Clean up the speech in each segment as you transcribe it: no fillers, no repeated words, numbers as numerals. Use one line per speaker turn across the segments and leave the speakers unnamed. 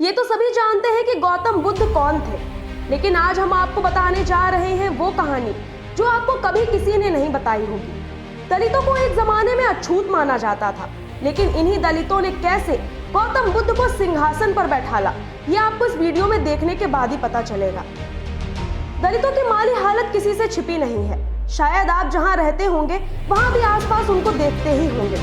ये तो सभी जानते हैं कि गौतम बुद्ध कौन थे, लेकिन आज हम आपको बताने जा रहे हैं वो कहानी जो आपको कभी किसी ने नहीं बताई होगी। दलितों को एक जमाने में अछूत माना जाता था, लेकिन इन्हीं दलितों ने कैसे गौतम बुद्ध को सिंहासन पर बैठाला, ये आपको इस वीडियो में देखने के बाद ही पता चलेगा। दलितों की माली हालत किसी से छिपी नहीं है। शायद आप जहां रहते होंगे वहां भी आसपास उनको देखते ही होंगे।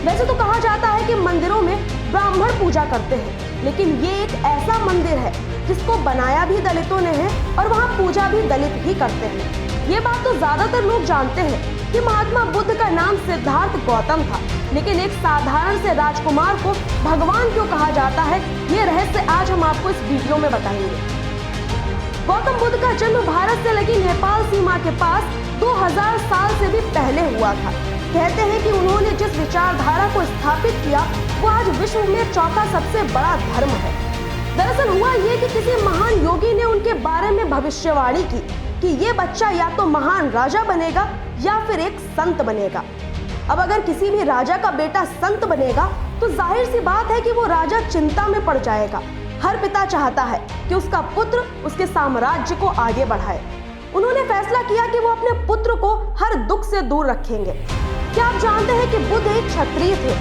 वैसे तो कहा जाता है कि मंदिरों में ब्राह्मण पूजा करते हैं, लेकिन ये एक ऐसा मंदिर है जिसको बनाया भी दलितों ने है और वहाँ पूजा भी दलित ही करते हैं। ये बात तो ज्यादातर लोग जानते हैं कि महात्मा बुद्ध का नाम सिद्धार्थ गौतम था, लेकिन एक साधारण से राजकुमार को भगवान क्यों कहा जाता है, ये रहस्य आज हम आपको इस वीडियो में बताएंगे। गौतम बुद्ध का जन्म भारत से लगी नेपाल सीमा के पास 2000 साल से भी पहले हुआ था। कहते हैं कि उन्होंने जिस विचारधारा को स्थापित किया वो आज विश्व में चौथा सबसे बड़ा धर्म है। दरअसल हुआ ये कि किसी महान योगी ने उनके बारे में भविष्यवाणी की कि ये बच्चा या तो महान राजा बनेगा या फिर एक संत बनेगा। अब अगर किसी भी राजा का बेटा संत बनेगा तो जाहिर सी बात है कि वो राजा चिंता में पड़ जाएगा। हर पिता चाहता है कि उसका पुत्र उसके साम्राज्य को आगे बढ़ाए। उन्होंने फैसला किया कि वो अपने पुत्र को हर दुख से दूर रखेंगे। क्या आप जानते हैं कि बुद्ध एक क्षत्रिय थे?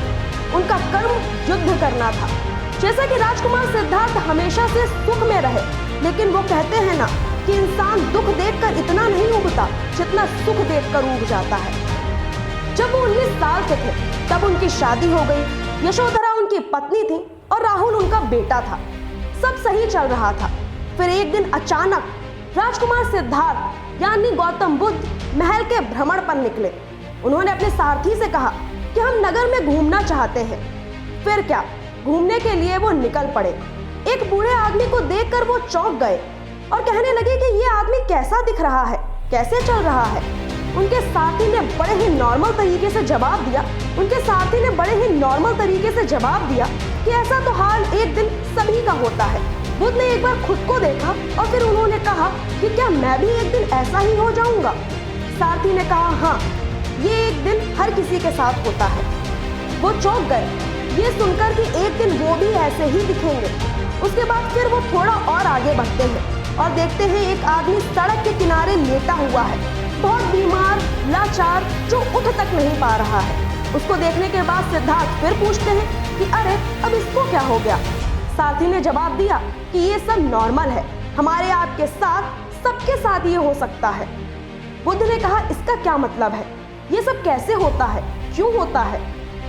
उनका कर्म युद्ध करना था। जैसा कि राजकुमार सिद्धार्थ हमेशा से सुख में रहे, लेकिन वो कहते हैं ना कि इंसान दुख देखकर इतना नहीं उगता जितना सुख देखकर उग जाता है। जब वो 19 साल के थे तब उनकी शादी हो गई। यशोधरा उनकी पत्नी थी और राहुल उनका बेटा था। सब सही चल रहा था। फिर एक दिन अचानक राजकुमार सिद्धार्थ यानी गौतम बुद्ध महल के भ्रमण पर निकले। उन्होंने अपने सारथी से कहा कि हम नगर में घूमना चाहते हैं। फिर क्या, घूमने के लिए वो निकल पड़े। एक बूढ़े आदमी को देखकर वो चौंक गए और कहने लगे कि ये आदमी कैसा दिख रहा है, कैसे चल रहा है। उनके साथी ने बड़े ही नॉर्मल तरीके से जवाब दिया कि ऐसा तो हाल एक दिन सभी का होता है। बुद्ध ने एक बार खुद को देखा और फिर उन्होंने कहा कि क्या मैं भी एक दिन ऐसा ही हो जाऊंगा। सारथी ने कहा हाँ, ये एक दिन हर किसी के साथ होता है। वो चौंक गए ये सुनकर कि एक दिन वो भी ऐसे ही दिखेंगे। उसके बाद फिर वो थोड़ा और आगे बढ़ते हैं और देखते हैं एक आदमी सड़क के किनारे लेटा हुआ है, बहुत बीमार, लाचार, जो उठ तक नहीं पा रहा है। उसको देखने के बाद सिद्धार्थ फिर पूछते हैं कि अरे अब इसको क्या हो गया। साथी ने जवाब दिया कि ये सब नॉर्मल है, हमारे आपके साथ सबके साथ ये हो सकता है। बुद्ध ने कहा इसका क्या मतलब है, ये सब कैसे होता है, क्यों होता है।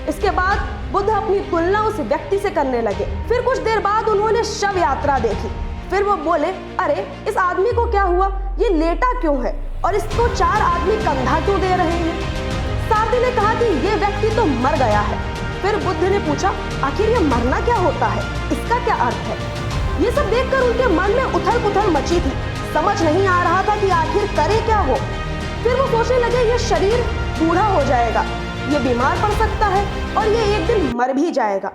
इसके बाद बुद्ध अपनी तुलना उस व्यक्ति से करने लगे। फिर कुछ देर बाद उन्होंने शव यात्रा देखी। फिर वो बोले अरे इस आदमी को क्या हुआ, ये लेटा क्यों है और इसको 4 आदमी कंधा क्यों दे रहे हैं। साथी ने कहा कि ये व्यक्ति तो मर गया है। फिर बुद्ध ने पूछा आखिर ये मरना क्या होता है, इसका क्या अर्थ है। ये सब देखकर उनके मन में उथल पुथल मची थी। समझ नहीं आ रहा था कि आखिर करे क्या वो। फिर वो सोचने लगे ये शरीर बूढ़ा हो जाएगा, ये बीमार पड़ सकता है और ये एक दिन मर भी जाएगा।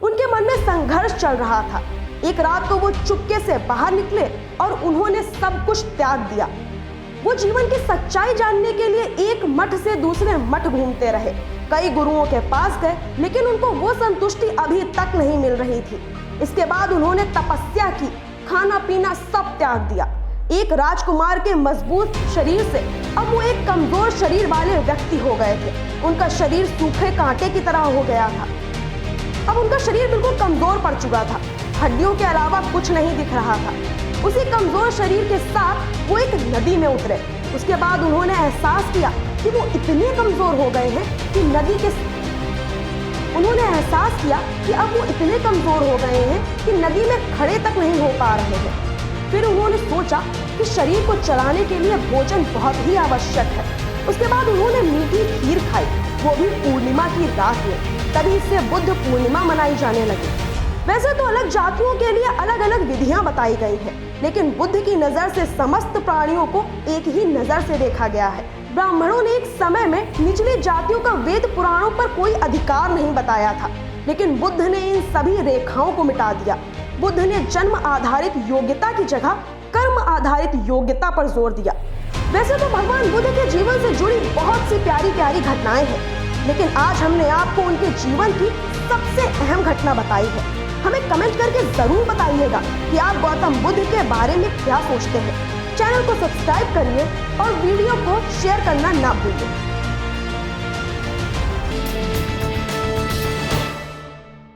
उनके मन में संघर्ष चल रहा था। एक रात को वो चुपके से बाहर निकले और उन्होंने सब कुछ त्याग दिया। वो जीवन की सच्चाई जानने के लिए एक मठ से दूसरे मठ घूमते रहे। कई गुरुओं के पास गए, लेकिन उनको वो संतुष्टि अभी तक नहीं मिल रही थी। इसके बाद उन्होंने तपस्या की, खाना पीना सब त्याग दिया। एक राजकुमार के मजबूत शरीर से अब वो एक कमजोर शरीर वाले व्यक्ति हो गए थे। उनका शरीर सूखे कांटे की तरह हो गया था। अब उनका शरीर बिल्कुल कमजोर पड़ चुका था, हड्डियों के अलावा कुछ नहीं दिख रहा था। उसी कमजोर शरीर के साथ वो एक नदी में उतरे। उसके बाद उन्होंने एहसास किया कि वो इतने कमजोर हो गए हैं कि नदी में खड़े तक नहीं हो पा रहे हैं। फिर उन्होंने सोचा कि शरीर को चलाने के लिए भोजन बहुत ही आवश्यक है। उसके बाद उन्होंने मीठी खीर खाई, वो भी पूर्णिमा की रात में। तभी से बुद्ध पूर्णिमा मनाई जाने लगी। वैसे तो अलग जातियों के लिए अलग अलग विधियां बताई गई हैं, लेकिन बुद्ध की नजर से समस्त प्राणियों को एक ही नजर से देखा गया है। ब्राह्मणों ने एक समय में निचली जातियों का वेद पुराणों पर कोई अधिकार नहीं बताया था, लेकिन बुद्ध ने इन सभी रेखाओं को मिटा दिया। बुद्ध ने जन्म आधारित योग्यता की जगह कर्म आधारित योग्यता पर जोर दिया। वैसे तो भगवान बुद्ध के जीवन से जुड़ी बहुत सी प्यारी प्यारी घटनाएं हैं, लेकिन आज हमने आपको उनके जीवन की सबसे अहम घटना बताई है। हमें कमेंट करके जरूर बताइएगा कि आप गौतम बुद्ध के बारे में क्या सोचते हैं। चैनल को सब्सक्राइब करिए और वीडियो को शेयर करना ना भूलिए।